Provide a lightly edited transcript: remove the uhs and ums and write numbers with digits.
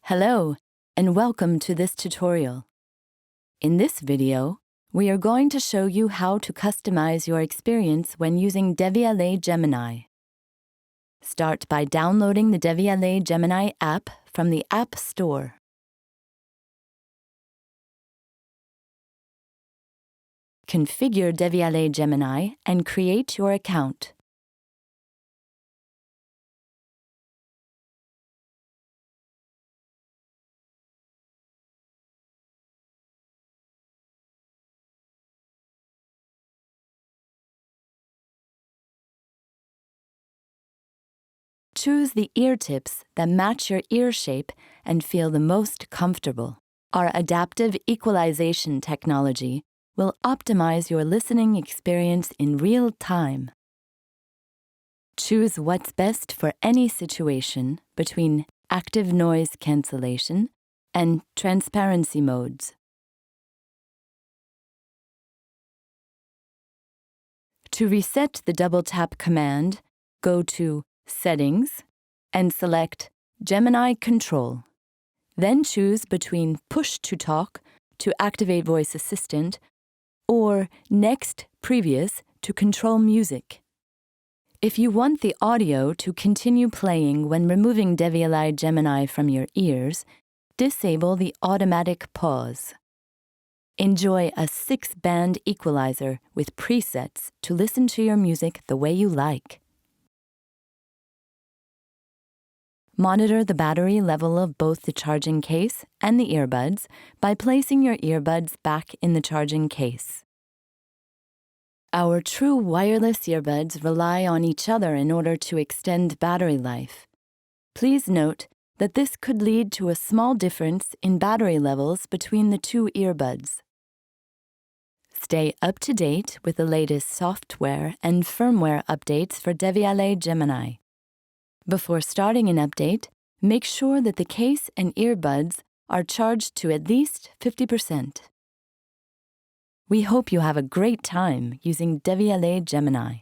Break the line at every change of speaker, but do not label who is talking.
Hello, and welcome to this tutorial. In this video, we are going to show you how to customize your experience when using Devialet Gemini. Start by downloading the Devialet Gemini app from the App Store. Configure Devialet Gemini and create your account. Choose the ear tips that match your ear shape and feel the most comfortable. Our adaptive equalization technology will optimize your listening experience in real time. Choose what's best for any situation between active noise cancellation and transparency modes. To reset the double tap command, go to Settings and select Gemini Control. Then choose between Push to Talk to activate Voice Assistant or Next Previous to control music. If you want the audio to continue playing when removing Devialet Gemini from your ears, disable the automatic pause. Enjoy a 6-band equalizer with presets to listen to your music the way you like. Monitor the battery level of both the charging case and the earbuds by placing your earbuds back in the charging case. Our true wireless earbuds rely on each other in order to extend battery life. Please note that this could lead to a small difference in battery levels between the two earbuds. Stay up to date with the latest software and firmware updates for Devialet Gemini. Before starting an update, make sure that the case and earbuds are charged to at least 50%. We hope you have a great time using Devialet Gemini.